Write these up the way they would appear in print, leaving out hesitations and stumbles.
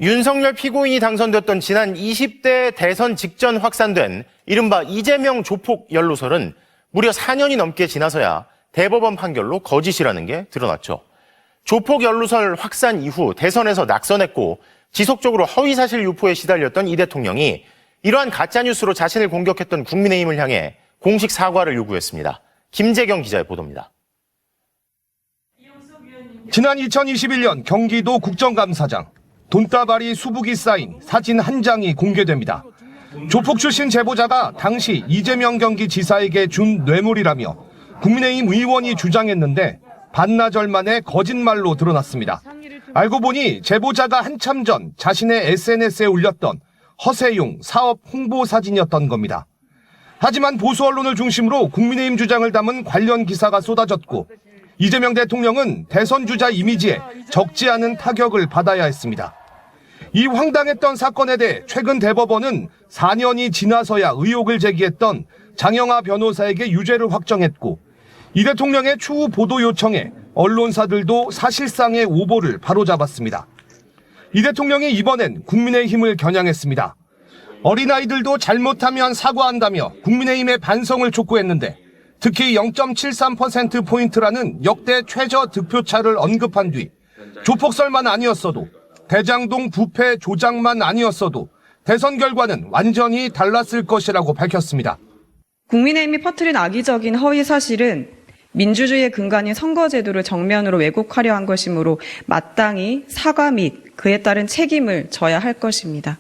윤석열 피고인이 당선됐던 지난 20대 대선 직전 확산된 이른바 이재명 조폭 연루설은 무려 4년이 넘게 지나서야 대법원 판결로 거짓이라는 게 드러났죠. 조폭 연루설 확산 이후 대선에서 낙선했고 지속적으로 허위사실 유포에 시달렸던 이 대통령이 이러한 가짜뉴스로 자신을 공격했던 국민의힘을 향해 공식 사과를 요구했습니다. 김재경 기자의 보도입니다. 지난 2021년 경기도 국정감사장, 돈다발이 수북이 쌓인 사진 한 장이 공개됩니다. 조폭 출신 제보자가 당시 이재명 경기지사에게 준 뇌물이라며 국민의힘 의원이 주장했는데 반나절 만에 거짓말로 드러났습니다. 알고 보니 제보자가 한참 전 자신의 SNS에 올렸던 허세용 사업 홍보 사진이었던 겁니다. 하지만 보수 언론을 중심으로 국민의힘 주장을 담은 관련 기사가 쏟아졌고 이재명 대통령은 대선 주자 이미지에 적지 않은 타격을 받아야 했습니다. 이 황당했던 사건에 대해 최근 대법원은 4년이 지나서야 의혹을 제기했던 장영하 변호사에게 유죄를 확정했고 이 대통령의 추후 보도 요청에 언론사들도 사실상의 오보를 바로잡았습니다. 이 대통령이 이번엔 국민의힘을 겨냥했습니다. 어린아이들도 잘못하면 사과한다며 국민의힘의 반성을 촉구했는데 특히 0.73%포인트라는 역대 최저 득표차를 언급한 뒤 조폭설만 아니었어도 대장동 부패 조작만 아니었어도 대선 결과는 완전히 달랐을 것이라고 밝혔습니다. 국민의힘이 퍼뜨린 악의적인 허위 사실은 민주주의의 근간인 선거제도를 정면으로 왜곡하려 한 것이므로 마땅히 사과 및 그에 따른 책임을 져야 할 것입니다.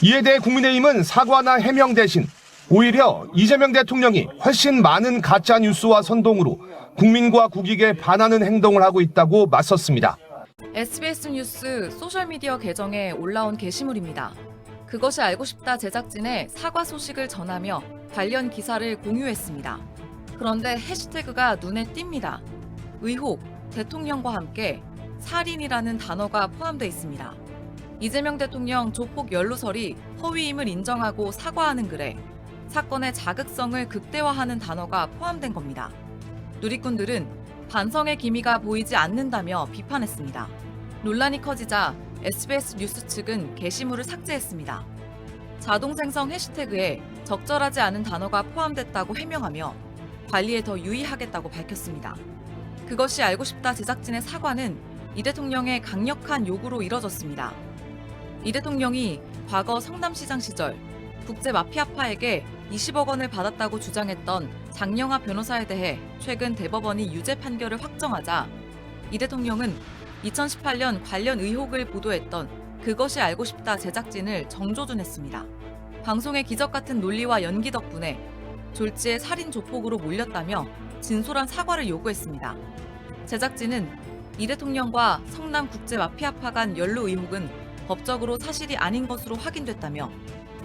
이에 대해 국민의힘은 사과나 해명 대신 오히려 이재명 대통령이 훨씬 많은 가짜 뉴스와 선동으로 국민과 국익에 반하는 행동을 하고 있다고 맞섰습니다. SBS 뉴스 소셜미디어 계정에 올라온 게시물입니다. 그것이 알고 싶다 제작진의 사과 소식을 전하며 관련 기사를 공유했습니다. 그런데 해시태그가 눈에 띕니다. 의혹, 대통령과 함께 살인이라는 단어가 포함되어 있습니다. 이재명 대통령 조폭 연루설이 허위임을 인정하고 사과하는 글에 사건의 자극성을 극대화하는 단어가 포함된 겁니다. 누리꾼들은 반성의 기미가 보이지 않는다며 비판했습니다. 논란이 커지자 SBS 뉴스 측은 게시물을 삭제했습니다. 자동 생성 해시태그에 적절하지 않은 단어가 포함됐다고 해명하며 관리에 더 유의하겠다고 밝혔습니다. 그것이 알고 싶다 제작진의 사과는 이 대통령의 강력한 요구로 이뤄졌습니다. 이 대통령이 과거 성남시장 시절 국제 마피아파에게 20억 원을 받았다고 주장했던 장영하 변호사에 대해 최근 대법원이 유죄 판결을 확정하자 이 대통령은 2018년 관련 의혹을 보도했던 그것이 알고 싶다 제작진을 정조준했습니다. 방송의 기적 같은 논리와 연기 덕분에 졸지에 살인 조폭으로 몰렸다며 진솔한 사과를 요구했습니다. 제작진은 이 대통령과 성남 국제 마피아파 간 연루 의혹은 법적으로 사실이 아닌 것으로 확인됐다며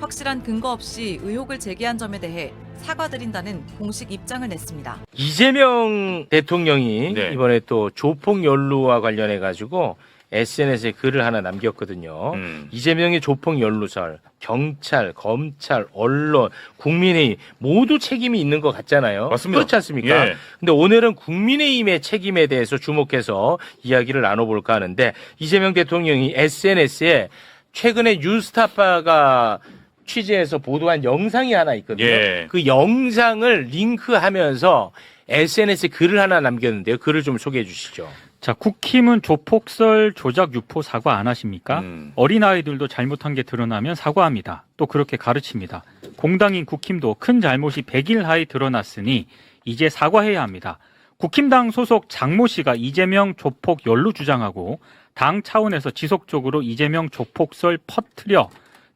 확실한 근거 없이 의혹을 제기한 점에 대해 사과드린다는 공식 입장을 냈습니다. 이재명 대통령이 이번에 또 조폭 연루와 관련해 가지고 SNS에 글을 하나 남겼거든요. 이재명의 조폭 연루설, 경찰, 검찰, 언론, 국민의힘 모두 책임이 있는 것 같잖아요. 맞습니다. 그렇지 않습니까? 예. 근데 오늘은 국민의힘의 책임에 대해서 주목해서 이야기를 나눠볼까 하는데 이재명 대통령이 SNS에 최근에 뉴스타파가 취재해서 보도한 영상이 하나 있거든요. 예. 그 영상을 링크하면서 SNS에 글을 하나 남겼는데요. 글을 좀 소개해 주시죠. 자, 국힘은 조폭설 조작 유포 사과 안 하십니까? 어린아이들도 잘못한 게 드러나면 사과합니다. 또 그렇게 가르칩니다. 공당인 국힘도 큰 잘못이 100일 하에 드러났으니 이제 사과해야 합니다. 국힘당 소속 장모 씨가 이재명 조폭 연루 주장하고 당 차원에서 지속적으로 이재명 조폭설 퍼뜨려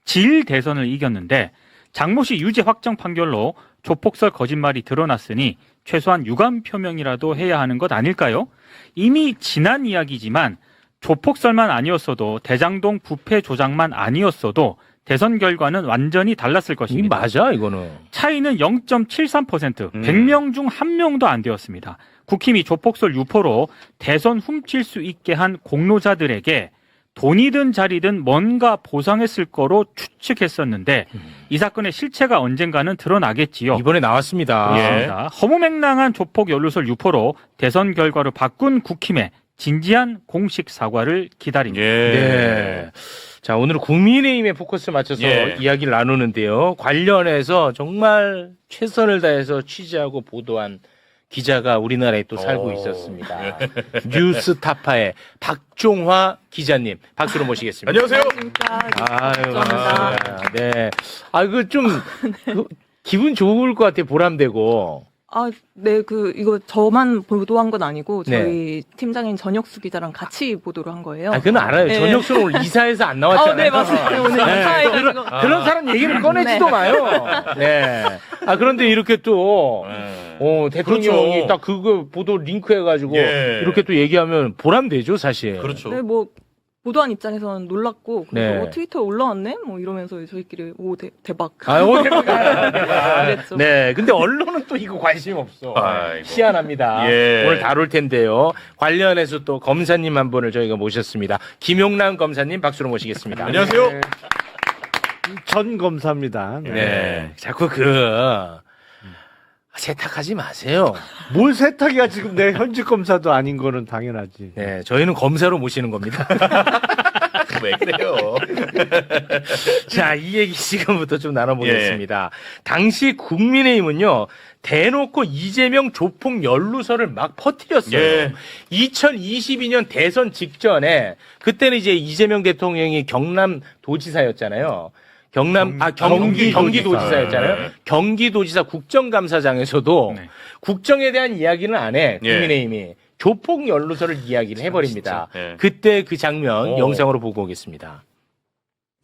질 대선을 이겼는데 장모 씨 유죄 확정 판결로 조폭설 거짓말이 드러났으니 최소한 유감 표명이라도 해야 하는 것 아닐까요? 이미 지난 이야기지만 조폭설만 아니었어도 대장동 부패 조작만 아니었어도 대선 결과는 완전히 달랐을 것입니다. 맞아 이거는. 차이는 0.73%, 100명 중 1명도 안 되었습니다. 국힘이 조폭설 유포로 대선 훔칠 수 있게 한 공로자들에게 돈이든 자리든 뭔가 보상했을 거로 추측했었는데 이 사건의 실체가 언젠가는 드러나겠지요. 이번에 나왔습니다. 그렇습니다. 허무맹랑한 조폭 연루설 유포로 대선 결과를 바꾼 국힘에 진지한 공식 사과를 기다립니다. 네. 자, 오늘은 국민의힘에 포커스 맞춰서 이야기를 나누는데요. 관련해서 정말 최선을 다해서 취재하고 보도한 기자가 우리나라에 또 살고 있었습니다. 뉴스타파의 박종화 기자님, 박수로 모시겠습니다. 안녕하세요. 아유, 감사합니다. 네. 아, 기분 좋을 것 같아요. 보람되고. 네, 이거 저만 보도한 건 아니고, 네. 저희 팀장인 전혁수 기자랑 같이 보도를 한 거예요. 그건 알아요. 네. 전혁수는 오늘 이사에서 안 나왔잖아요. 네, 맞습니다. 오늘 이사해가지고. 그런 사람 얘기를 꺼내지도 마요. 네. 그런데 이렇게 또, 대통령이 그렇죠. 딱 그거 보도 링크 해가지고, 예. 이렇게 또 얘기하면 보람되죠, 사실. 그렇죠. 네, 보도한 입장에서는 놀랐고, 그래서 네. 트위터에 올라왔네? 이러면서 저희끼리, 대박. 대박. 그랬죠. 네. 근데 언론은 또 이거 관심 없어. 아이고. 희한합니다. 예. 오늘 다룰 텐데요. 관련해서 또 검사님 한 분을 저희가 모셨습니다. 김용남 검사님 박수로 모시겠습니다. 안녕하세요. 전 검사입니다. 네. 자꾸 세탁하지 마세요. 뭘 세탁이야 지금 내 현직 검사도 아닌 거는 당연하지. 네. 저희는 검사로 모시는 겁니다. 왜 그래요? 자, 이 얘기 지금부터 좀 나눠보겠습니다. 당시 국민의힘은요, 대놓고 이재명 조폭 연루설을 막 퍼뜨렸어요. 예. 2022년 대선 직전에, 그때는 이제 이재명 대통령이 경남도지사였잖아요. 경기도지사였잖아요. 네. 경기도지사 국정감사장에서도 네. 국정에 대한 이야기는 안 해, 예. 국민의힘이. 조폭 연루설을 이야기를 해버립니다. 진짜. 예. 그때 그 장면 영상으로 보고 오겠습니다.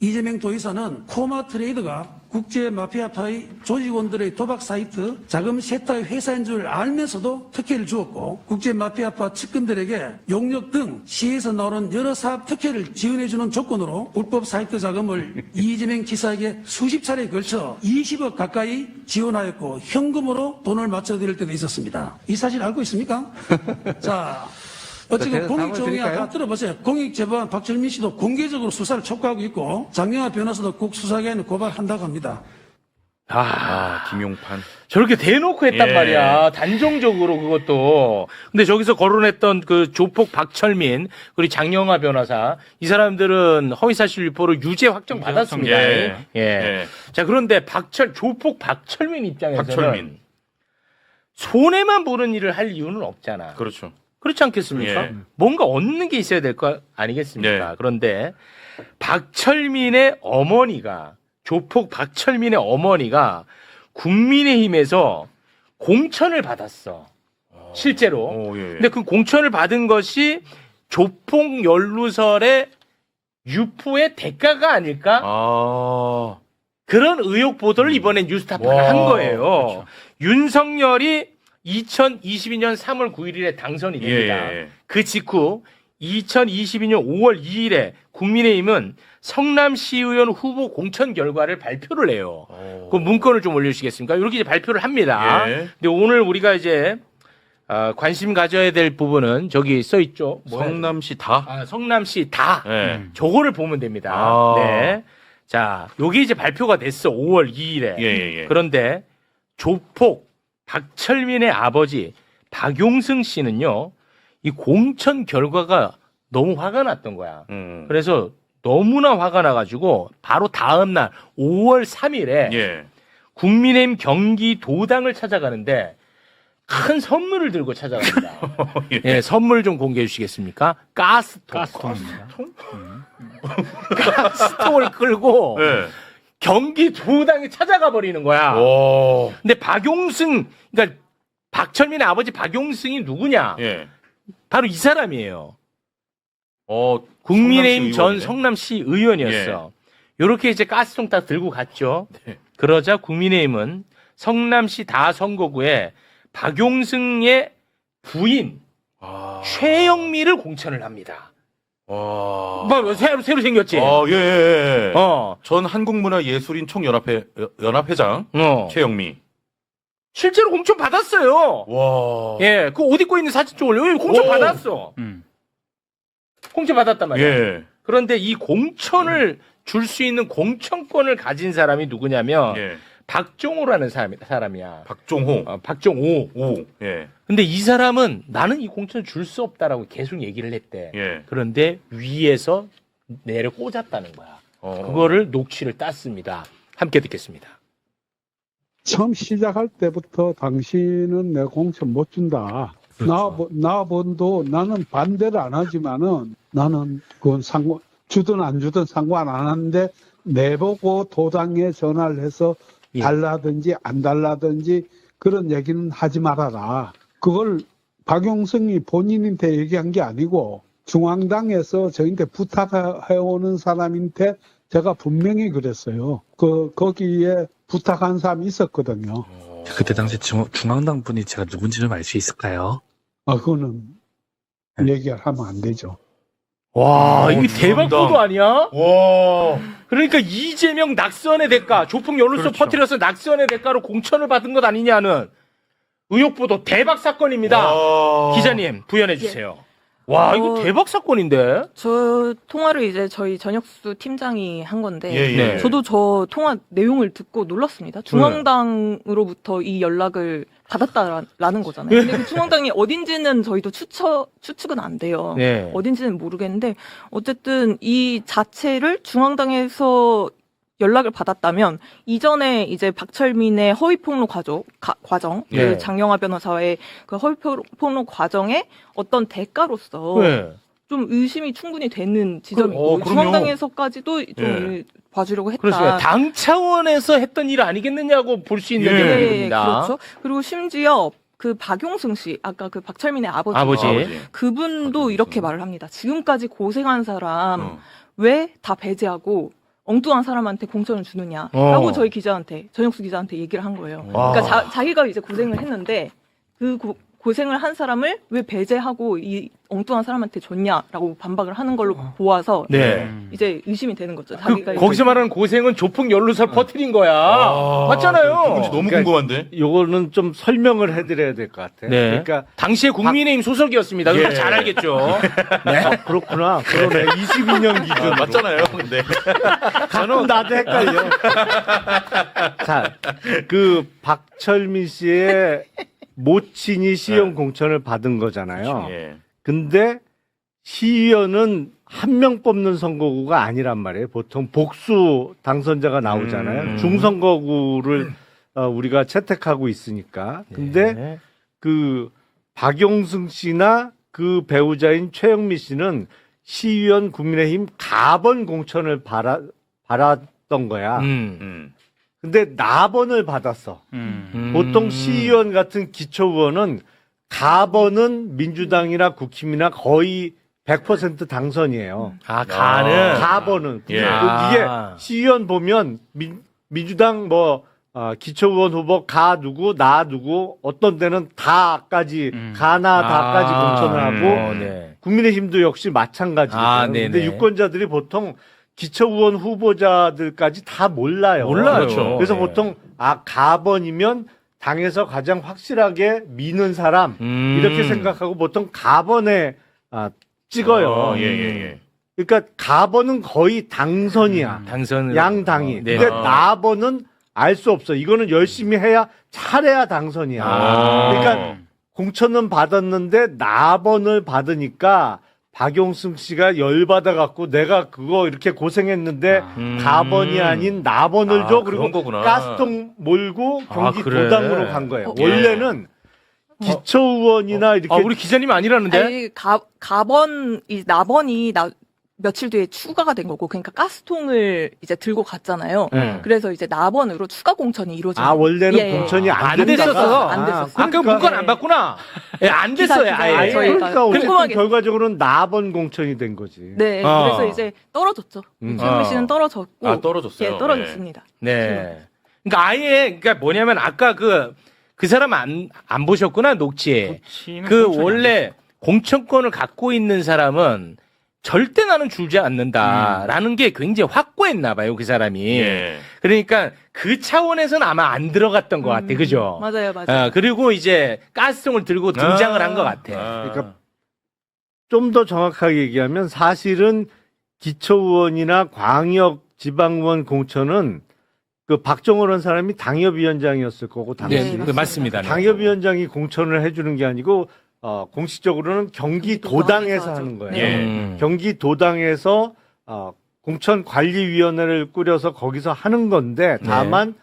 이재명 도지사는 코마 트레이드가 국제 마피아파의 조직원들의 도박 사이트 자금 세탁 회사인 줄 알면서도 특혜를 주었고 국제 마피아파 측근들에게 용역 등 시에서 나오는 여러 사업 특혜를 지원해주는 조건으로 불법 사이트 자금을 이재명 지사에게 수십 차례에 걸쳐 20억 가까이 지원하였고 현금으로 돈을 맞춰드릴 때도 있었습니다. 이 사실 알고 있습니까? 자. 어쨌든 공익정의가 다 들어보세요. 공익재보관 박철민 씨도 공개적으로 수사를 촉구하고 있고 장영하 변호사도 국 수사기관에 고발한다고 합니다. 김용판. 저렇게 대놓고 했단 예. 말이야. 단정적으로 그것도. 근데 저기서 거론했던 그 조폭 박철민, 그리고 장영하 변호사, 이 사람들은 허위사실 유포로 유죄 확정 받았습니다. 예. 예. 자, 그런데 조폭 박철민 입장에서는 박철민. 손해만 보는 일을 할 이유는 없잖아. 그렇죠. 그렇지 않겠습니까? 예. 뭔가 얻는 게 있어야 될 거 아니겠습니까? 네. 그런데 조폭 박철민의 어머니가 국민의힘에서 공천을 받았어. 실제로. 예. 근데 그 공천을 받은 것이 조폭 연루설의 유포의 대가가 아닐까? 그런 의혹 보도를 이번에 뉴스타파가 한 거예요. 그렇죠. 윤석열이 2022년 3월 9일에 당선이 됩니다. 예. 그 직후 2022년 5월 2일에 국민의힘은 성남시의원 후보 공천 결과를 발표를 해요. 그 문건을 좀 올려주시겠습니까? 이렇게 이제 발표를 합니다. 예. 근데 오늘 우리가 이제 관심 가져야 될 부분은 저기 써 있죠. 성남시 다. 성남시 다. 예. 저거를 보면 됩니다. 네. 자, 요게 이제 발표가 됐어. 5월 2일에. 예. 그런데 조폭 박철민의 아버지 박용승 씨는요, 이 공천 결과가 너무 화가 났던 거야. 그래서 너무나 화가 나가지고 바로 다음 날 5월 3일에 예. 국민의힘 경기도당을 찾아가는데 큰 선물을 들고 찾아갑니다. 예, 선물 좀 공개해 주시겠습니까? 가스통. 가스통입니다. 가스통을 끌고 예. 경기도당에 찾아가 버리는 거야. 오. 근데 그러니까 박철민의 아버지 박용승이 누구냐? 예. 바로 이 사람이에요. 국민의힘 전 성남시 의원이었어. 요렇게 이제 가스통 딱 들고 갔죠. 네. 그러자 국민의힘은 성남시 다 선거구에 박용승의 부인 최영미를 공천을 합니다. 새로 생겼지? 예. 어. 전 한국문화예술인 총연합회장 최영미. 실제로 공천 받았어요. 와. 예, 그 옷 입고 있는 사진 좀 올려. 공천 받았어. 공천 받았단 말이야. 예. 그런데 이 공천을 줄 수 있는 공천권을 가진 사람이 누구냐면 예. 박종호라는 사람이야. 박종호. 박종호. 오. 예. 근데 이 사람은 나는 이 공천 줄 수 없다라고 계속 얘기를 했대. 예. 그런데 위에서 내려 꽂았다는 거야. 그거를 녹취를 땄습니다. 함께 듣겠습니다. 처음 시작할 때부터 당신은 내 공천 못 준다. 나본도 나는 반대를 안 하지만은 나는 그건 주든 안 주든 상관 안 하는데 내보고 도당에 전화를 해서 달라든지 안 달라든지 그런 얘기는 하지 말아라. 그걸 박용승이 본인한테 얘기한 게 아니고 중앙당에서 저한테 부탁해오는 사람한테 제가 분명히 그랬어요. 거기에 부탁한 사람이 있었거든요. 그때 당시 중앙당 분이 제가 누군지 좀 알 수 있을까요? 그거는 얘기를 하면 안 되죠. 와, 이게 대박 보도 아니야? 와. 그러니까 이재명 낙선의 대가, 조폭 연루소 퍼뜨려서 낙선의 대가로 공천을 받은 것 아니냐는 의혹 보도 대박 사건입니다. 기자님, 부연해 주세요. 와, 이거 대박 사건인데? 저 통화를 이제 저희 전혁수 팀장이 한 건데, 예. 저도 저 통화 내용을 듣고 놀랐습니다. 중앙당으로부터 이 연락을 받았다라는 거잖아요. 근데 그 중앙당이 어딘지는 저희도 추측은 안 돼요. 네. 어딘지는 모르겠는데, 어쨌든 이 자체를 중앙당에서 연락을 받았다면 이전에 이제 박철민의 허위폭로 과정, 네. 그 장영하 변호사의 그 허위폭로 과정의 어떤 대가로서 네. 좀 의심이 충분히 되는 지점이고 그럼요. 중앙당에서까지도 좀 예. 봐주려고 했다. 그렇습니다. 당 차원에서 했던 일 아니겠느냐고 볼 수 있는 내용입니다. 그렇죠. 그리고 심지어 그 박용승 씨, 아까 그 박철민의 아버지. 그분도 이렇게 말을 합니다. 지금까지 고생한 사람 왜 다 배제하고 엉뚱한 사람한테 공천을 주느냐라고 저희 기자한테, 전혁수 기자한테 얘기를 한 거예요. 그러니까 자기가 이제 고생을 했는데 그 고생을 한 사람을 왜 배제하고 이 엉뚱한 사람한테 줬냐라고 반박을 하는 걸로 보아서 이제 의심이 되는 거죠. 자기가 거기서 말하는 고생은 조폭 연루설 퍼뜨린 거야. 맞잖아요. 누군지 너무 궁금한데. 요거는 좀 설명을 해드려야 될 것 같아요. 네. 그러니까 당시에 국민의힘 소속이었습니다. 그러니까 잘 알겠죠. 그렇구나. 그러네. 22년 기준. 맞잖아요. 근데. 가끔 나도 헷갈려. 자, 그 박철민 씨의 모친이 시의원 공천을 받은 거잖아요. 예. 근데 시의원은 한 명 뽑는 선거구가 아니란 말이에요. 보통 복수 당선자가 나오잖아요. 중선거구를 우리가 채택하고 있으니까. 근데 그 박용승 씨나 그 배우자인 최영미 씨는 시의원 국민의힘 가번 공천을 받았던 거야. 근데 나번을 받았어. 보통 시의원 같은 기초의원은 가번은 민주당이나 국힘이나 거의 100% 당선이에요. 가번은. 예. 이게 시의원 보면 민주당 기초의원 후보 가 누구, 나 누구, 어떤 데는 다까지, 가나 다까지 공천을 하고, 국민의힘도 역시 마찬가지예요. 근데 유권자들이 보통 기초의원 후보자들까지 다 몰라요. 그렇죠. 그래서 보통 가번이면 당에서 가장 확실하게 미는 사람 이렇게 생각하고 보통 가번에 찍어요. 그러니까 가번은 거의 당선이야. 당선을 양당이. 근데 나번은 알 수 없어. 이거는 열심히 해야 잘해야 당선이야. 그러니까 공천은 받았는데 나번을 받으니까 박용승 씨가 열받아 갖고 내가 그거 이렇게 고생했는데 가번이 아닌 나번을 줘. 그리고 가스통 몰고 경기 도당으로 간 거예요. 원래는 기초의원이나 이렇게 우리 기자님 아니라는데? 아니, 나번이 며칠 뒤에 추가가 된 거고, 그러니까 가스통을 이제 들고 갔잖아요. 그래서 이제 나번으로 추가 공천이 이루어진 거예요. 원래는 공천이 안 됐었어. 안 됐었어. 아까 문건 안 봤구나. 안 됐어요. 아예. 그러니까 어쨌든 궁금하게. 결과적으로는 나번 공천이 된 거지. 네, 그래서 이제 떨어졌죠. 최영미 씨는 떨어졌고. 떨어졌어요. 예, 떨어졌습니다. 네. 그러니까 그러니까 뭐냐면 아까 그 사람 안 보셨구나, 녹취에. 원래 공천권을 갖고 있는 사람은 절대 나는 줄지 않는다라는 게 굉장히 확고했나 봐요, 그 사람이. 그러니까 그 차원에서는 아마 안 들어갔던 것 같아, 그죠? 맞아요. 그리고 이제 가스통을 들고 등장을 한 것 같아. 그러니까 좀 더 정확하게 얘기하면 사실은 기초의원이나 광역 지방의원 공천은 그 박정호라는 사람이 당협위원장이었을 거고 당시 네, 맞습니다. 네. 당협위원장이 공천을 해주는 게 아니고 공식적으로는 경기도당에서 하는 거예요. 예. 경기도당에서 공천관리위원회를 꾸려서 거기서 하는 건데 다만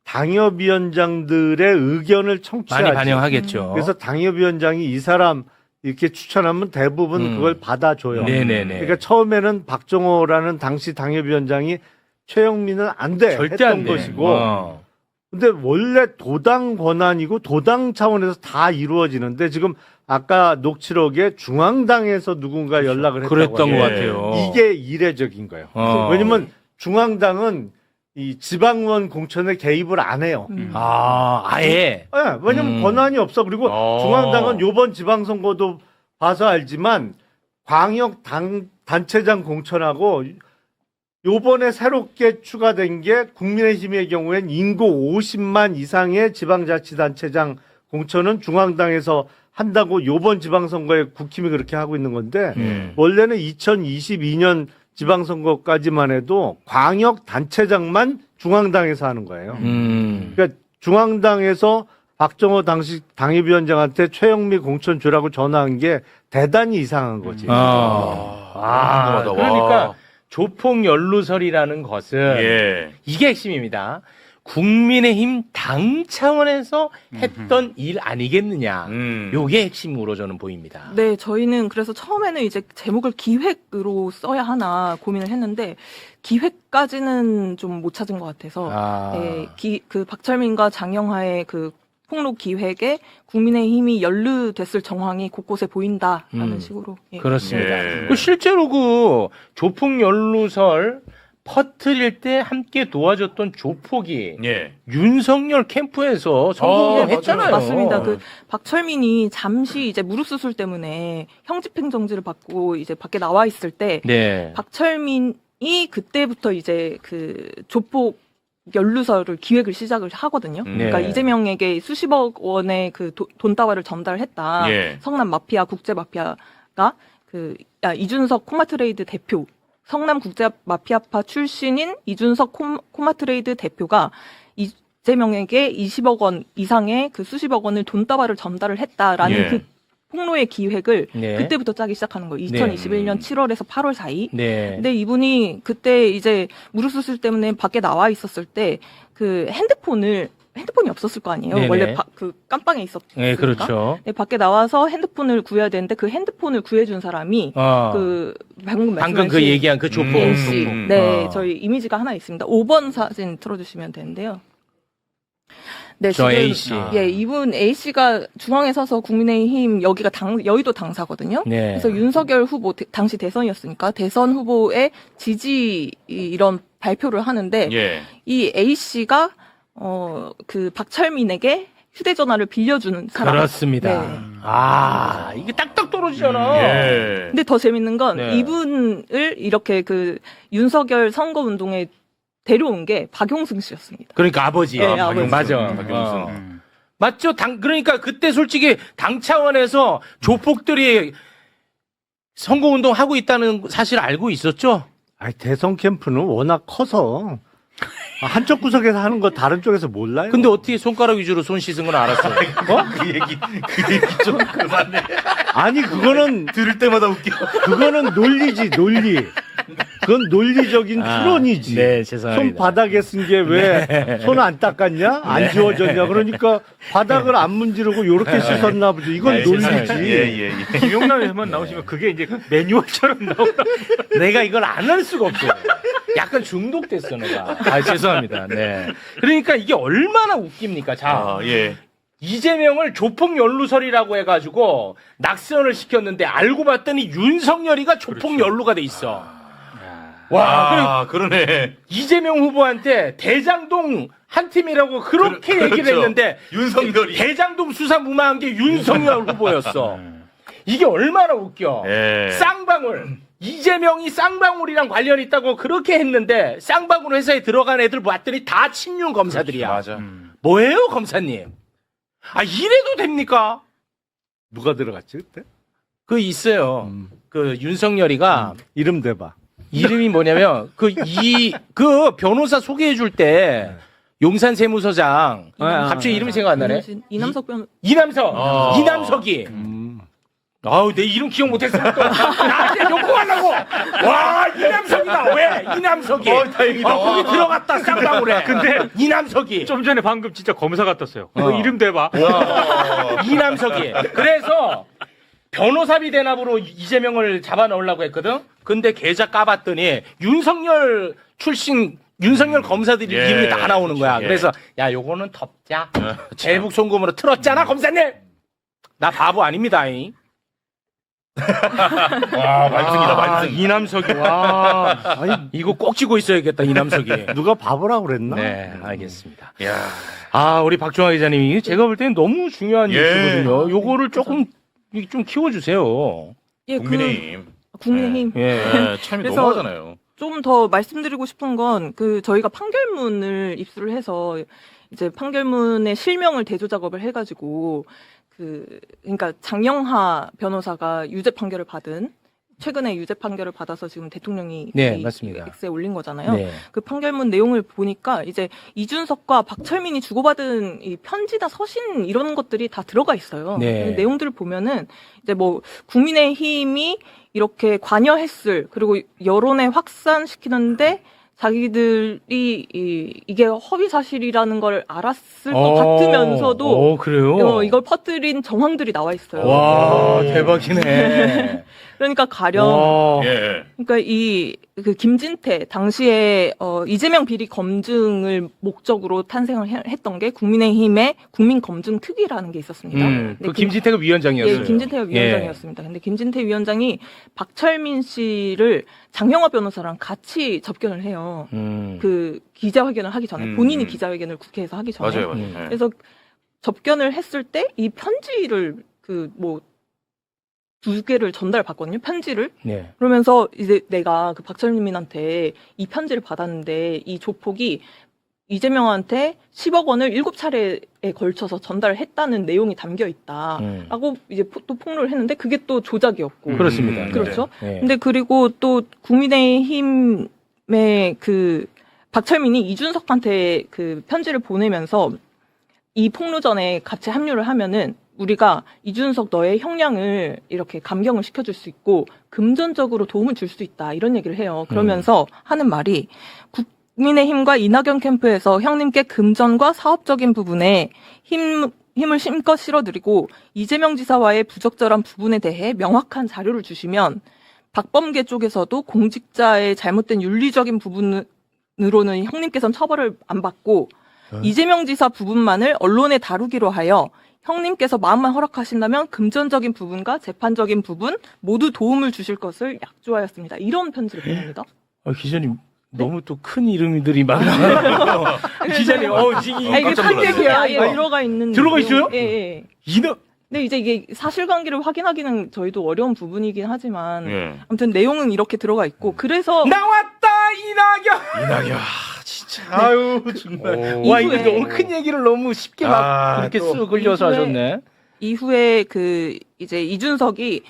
당협위원장들의 의견을 청취하지. 많이 반영하겠죠. 그래서 당협위원장이 이 사람 이렇게 추천하면 대부분 그걸 받아줘요. 네네네. 그러니까 처음에는 박정호라는 당시 당협위원장이 최영민은 안 돼 절대 했던 안 돼. 것이고 근데 원래 도당 권한이고 도당 차원에서 다 이루어지는데 지금 아까 녹취록에 중앙당에서 누군가 연락을 했다고 그랬던 것 하는데 같아요. 이게 이례적인 거예요. 왜냐면 중앙당은 이 지방의원 공천에 개입을 안 해요. 아예. 네, 왜냐면 권한이 없어. 그리고 중앙당은 요번 지방선거도 봐서 알지만 광역 단체장 공천하고 요번에 새롭게 추가된 게 국민의힘의 경우엔 인구 50만 이상의 지방자치단체장 공천은 중앙당에서 한다고 요번 지방선거에 국힘이 그렇게 하고 있는 건데 원래는 2022년 지방선거까지만 해도 광역 단체장만 중앙당에서 하는 거예요. 그러니까 중앙당에서 박정호 당시 당협위원장한테 최영미 공천 주라고 전화한 게 대단히 이상한 거지. 그러니까 조폭 연루설이라는 것은 이게 핵심입니다. 국민의힘 당 차원에서 했던 일 아니겠느냐. 요게 핵심으로 저는 보입니다. 네, 저희는 그래서 처음에는 이제 제목을 기획으로 써야 하나 고민을 했는데 기획까지는 좀 못 찾은 것 같아서 네, 그 박철민과 장영하의 그 폭로 기획에 국민의힘이 연루됐을 정황이 곳곳에 보인다라는 식으로. 예. 그렇습니다. 그 실제로 그 조폭 연루설 퍼뜨릴 때 함께 도와줬던 조폭이 윤석열 캠프에서 선거운동했잖아요. 맞습니다. 그 박철민이 잠시 이제 무릎 수술 때문에 형집행 정지를 받고 이제 밖에 나와 있을 때 박철민이 그때부터 이제 그 조폭 연루설을 기획을 시작을 하거든요. 그러니까 이재명에게 수십억 원의 그 돈다발을 전달했다. 성남 마피아 국제 마피아가 이준석 코마트레이드 대표 성남 국제 마피아파 출신인 이준석 코마트레이드 대표가 이재명에게 20억 원 이상의 그 수십억 원을 돈다발을 전달을 했다라는 그 폭로의 기획을 그때부터 짜기 시작하는 거예요. 2021년 7월에서 8월 사이. 근데 이분이 그때 이제 무릎 수술 때문에 밖에 나와 있었을 때 그 핸드폰이 없었을 거 아니에요. 원래 그 깜빵에 있었으니까. 네, 그렇죠. 네, 밖에 나와서 핸드폰을 구해야 되는데 그 핸드폰을 구해준 사람이 그 방금 그 얘기한 그 조폭. A씨. 네, 저희 이미지가 하나 있습니다. 5번 사진 틀어주시면 되는데요. 네, 저 지금, A씨. 예, 이분 A씨가 중앙에 서서 국민의힘 여기가 여의도 당사거든요. 그래서 윤석열 후보 당시 대선이었으니까 대선 후보의 지지 이런 발표를 하는데 이 A씨가 그 박철민에게 휴대전화를 빌려주는 사람. 그렇습니다. 이게 딱딱 떨어지잖아. 근데 더 재밌는 건 이분을 이렇게 그 윤석열 선거운동에 데려온 게 박용승 씨였습니다. 그러니까 아버지. 아버지. 맞아. 박용승. 맞죠? 그러니까 그때 솔직히 당 차원에서 조폭들이 선거운동 하고 있다는 사실 알고 있었죠? 대선 캠프는 워낙 커서 한쪽 구석에서 하는 거 다른 쪽에서 몰라요. 근데 어떻게 손가락 위주로 손 씻은 건 알았어? 그 얘기 좀 그만해. 아니, 그거는 들을 때마다 웃겨. 그거는 논리지, 논리. 그건 논리적인 추론이지. 네, 죄송합니다. 손 바닥에 쓴 게 왜 손 안 닦았냐? 안 지워졌냐? 그러니까 바닥을 안 문지르고 요렇게 씻었나 보지. 이건 논리지. 김용남에만 나오시면 그게 이제 매뉴얼처럼 나오다. 내가 이걸 안 할 수가 없어. 약간 중독됐어, 내가. 죄송합니다. 네. 그러니까 이게 얼마나 웃깁니까? 자. 이재명을 조폭 연루설이라고 해가지고 낙선을 시켰는데 알고 봤더니 윤석열이가 조폭 연루가 돼 있어. 그러네. 이재명 후보한테 대장동 한 팀이라고 그렇게 얘기를 했는데 윤석열이 대장동 수사 무마한 게 윤석열 후보였어. 이게 얼마나 웃겨. 쌍방울. 이재명이 쌍방울이랑 관련이 있다고 그렇게 했는데 쌍방울 회사에 들어간 애들 봤더니 다 친윤 검사들이야. 맞아. 뭐예요, 검사님? 이래도 됩니까? 누가 들어갔지 그때? 그 있어요. 그 윤석열이가 이름 대봐. 이름이 뭐냐면 그 변호사 소개해 줄 때 용산 세무서장 갑자기 이름이 생각 안 나네. 이남석 변 이남석이. 아우 내 이름 기억 못했어. 또 나한테 욕구하려고. 와 이남석이다. 왜 이남석이? 다행이다. 거기 들어갔다 쌍방울 해. 근데 이남석이. 좀 전에 방금 진짜 검사 같았어요. 너 이름 대봐. 이남석이. 그래서 변호사비 대납으로 이재명을 잡아넣으려고 했거든. 근데 계좌 까봤더니 윤석열 출신 윤석열 검사들이 이름이 다 나오는 거야. 그래서 야 요거는 덮자. 대북 송금으로 틀었잖아 검사님. 나 바보 아닙니다잉. 와, 완승이다, 완승. 이남석이. 와. 이거 꼭 쥐고 있어야겠다, 이남석이. 누가 바보라고 그랬나? 네, 알겠습니다. 야. 아, 우리 박종화 기자님이 제가 볼 때는 너무 중요한 뉴스거든요. 요거를 조금 좀 키워주세요. 예, 국민의힘. 국민의힘. 네, 참이 그래서 너무하잖아요. 좀 더 말씀드리고 싶은 건 저희가 판결문을 입수를 해서 이제 판결문의 실명을 대조 작업을 해가지고 그러니까 장영하 변호사가 유죄 판결을 받은 최근에 유죄 판결을 받아서 지금 대통령이 네, 맞습니다. X에 올린 거잖아요. 네. 그 판결문 내용을 보니까 이제 이준석과 박철민이 주고받은 이 편지나 서신 이런 것들이 다 들어가 있어요. 네. 그 내용들을 보면은 이제 뭐 국민의힘이 이렇게 관여했을 그리고 여론에 확산시키는데 자기들이 이게 허위 사실이라는 걸 알았을 것 같으면서도 그래요? 이걸 퍼뜨린 정황들이 나와 있어요. 와, 대박이네. 그러니까 가령 예. 그러니까 그 김진태 당시에 이재명 비리 검증을 목적으로 탄생을 했던 게 국민의힘의 국민검증특위라는 게 있었습니다. 그 김진태가 위원장이었어요. 예, 김진태가 위원장이었습니다. 근데 김진태 위원장이 박철민 씨를 장영하 변호사랑 같이 접견을 해요. 그 기자회견을 하기 전에 본인이 기자회견을 국회에서 하기 전에. 맞아요. 그래서 접견을 했을 때 이 편지를 두 개를 전달받거든요. 편지를. 네. 그러면서 이제 내가 그 박철민한테 이 편지를 받았는데 이 조폭이 이재명한테 10억 원을 7차례에 걸쳐서 전달했다는 내용이 담겨 있다라고 이제 또 폭로를 했는데 그게 또 조작이었고. 그렇습니다. 그렇죠. 네. 근데 그리고 또 국민의힘의 그 박철민이 이준석한테 그 편지를 보내면서 이 폭로 전에 같이 합류를 하면은 우리가 이준석 너의 형량을 이렇게 감경을 시켜줄 수 있고 금전적으로 도움을 줄 수 있다 이런 얘기를 해요. 그러면서 하는 말이 국민의힘과 이낙연 캠프에서 형님께 금전과 사업적인 부분에 힘을 심껏 실어드리고 이재명 지사와의 부적절한 부분에 대해 명확한 자료를 주시면 박범계 쪽에서도 공직자의 잘못된 윤리적인 부분으로는 형님께서는 처벌을 안 받고 이재명 지사 부분만을 언론에 다루기로 하여 형님께서 마음만 허락하신다면 금전적인 부분과 재판적인 부분 모두 도움을 주실 것을 약조하였습니다. 이런 편지를 보냅니다. 기자님 너무 또 큰 이름들이 많아요. 기자님, 이게 판결이야. 들어가 있는. 들어가 있어요? 예. 근데 이제 이게 사실관계를 확인하기는 저희도 어려운 부분이긴 하지만 아무튼 내용은 이렇게 들어가 있고 그래서 나왔다 이낙연. 진짜. 아유 정말. 와 이거 너무 큰 얘기를 너무 쉽게 막 그렇게 쓱 흘려서 하셨네. 이후에 이제 이준석이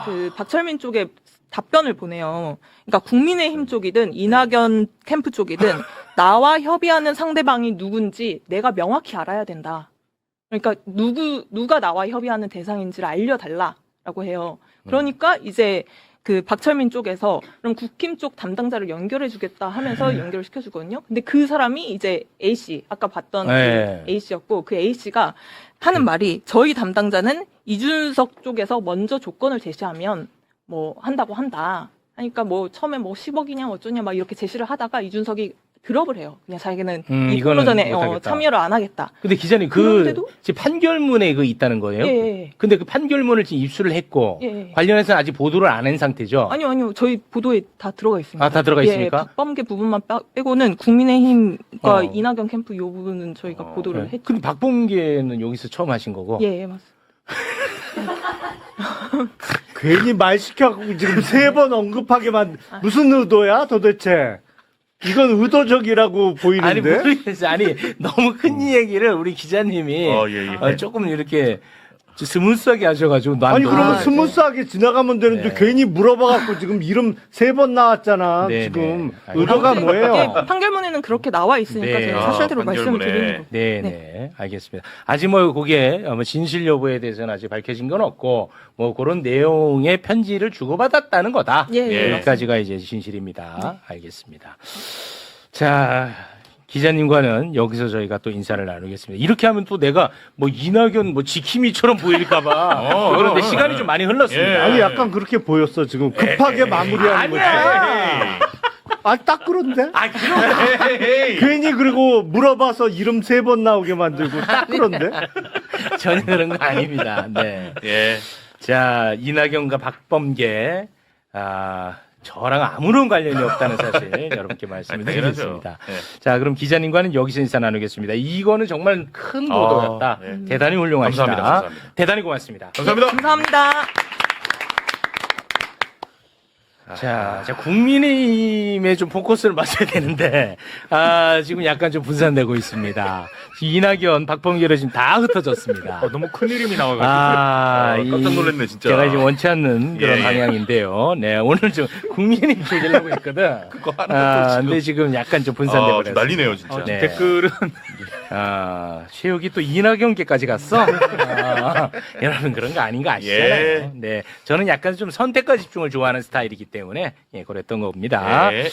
그 박철민 쪽에 답변을 보내요. 그러니까 국민의힘 쪽이든 이낙연 캠프 쪽이든 나와 협의하는 상대방이 누군지 내가 명확히 알아야 된다. 그러니까 누가 나와 협의하는 대상인지를 알려달라라고 해요. 그러니까 이제 그 박철민 쪽에서 그럼 국힘 쪽 담당자를 연결해주겠다 하면서 연결을 시켜주거든요. 근데 그 사람이 이제 A 씨, 아까 봤던 그 A 씨였고 그 A 씨가 하는 말이 저희 담당자는 이준석 쪽에서 먼저 조건을 제시하면 뭐 한다고 한다. 하니까 뭐 처음에 뭐 10억이냐 어쩌냐 막 이렇게 제시를 하다가 이준석이 드롭을 해요. 그냥 자기는 이 폭로 전에 참여를 안 하겠다. 근데 기자님 지금 판결문에 있다는 거예요? 예. 근데 그 판결문을 지금 입수를 했고 관련해서는 아직 보도를 안 한 상태죠? 아니요. 저희 보도에 다 들어가 있습니다. 다 들어가 있습니까? 박범계 부분만 빼고는 국민의힘과 이낙연 캠프 이 부분은 저희가 보도를 했죠. 근데 박범계는 여기서 처음 하신 거고? 예, 맞습니다. 괜히 말 시켜갖고 지금 3번 언급하게만 무슨 의도야 도대체? 이건 의도적이라고 보이는데? 아니 모르겠어요. 아니 너무 큰 얘기를 우리 기자님이 조금 이렇게 스무스하게 하셔가지고 난 아니 너무 그러면 네. 스무스하게 지나가면 되는데 네. 괜히 물어봐갖고 지금 이름 3번 나왔잖아. 네, 지금 네. 의도가 이게 뭐예요? 판결문에는 그렇게 나와 있으니까 네. 제가 사실대로 판결문에. 말씀드리는 거. 네, 알겠습니다. 아직 뭐 그게 진실 여부에 대해서는 아직 밝혀진 건 없고 뭐 그런 내용의 편지를 주고받았다는 거다. 예, 예. 여기까지가 이제 진실입니다. 알겠습니다. 자. 기자님과는 여기서 저희가 또 인사를 나누겠습니다. 이렇게 하면 또 내가 뭐 이낙연 뭐 지킴이처럼 보일까봐 그런데 시간이 좀 많이 흘렀습니다. 예. 아니 약간 그렇게 보였어. 지금 급하게 마무리하는 거지. 아니야. 아, 딱 그런데? 아, 그럼. 괜히 그리고 물어봐서 이름 3번 나오게 만들고 딱 그런데? 전혀 그런 거 아닙니다. 네. 예. 자, 이낙연과 박범계, 저랑 아무런 관련이 없다는 사실 여러분께 말씀을 드리겠습니다. 네. 자, 그럼 기자님과는 여기서 인사 나누겠습니다. 이거는 정말 큰 보도였다. 네. 대단히 훌륭하시다. 감사합니다. 대단히 고맙습니다. 감사합니다. 감사합니다. 자, 국민의힘에 좀 포커스를 맞춰야 되는데, 지금 약간 좀 분산되고 있습니다. 이낙연, 박범계로 지금 다 흩어졌습니다. 너무 큰 이름이 나와가지고. 깜짝 놀랐네, 진짜. 제가 이제 원치 않는 그런 예. 방향인데요. 네, 오늘 좀 국민의힘 쪽이려고 했거든. 그거 하나 또 근데 지금 약간 좀 분산돼 버렸어요. 난리네요, 진짜. 네. 댓글은. 최욱이 또 이낙연계까지 갔어? 여러분 그런 거 아닌 거 아시잖아요. 예. 네. 저는 약간 좀 선택과 집중을 좋아하는 스타일이기 때문에, 그랬던 겁니다. 예.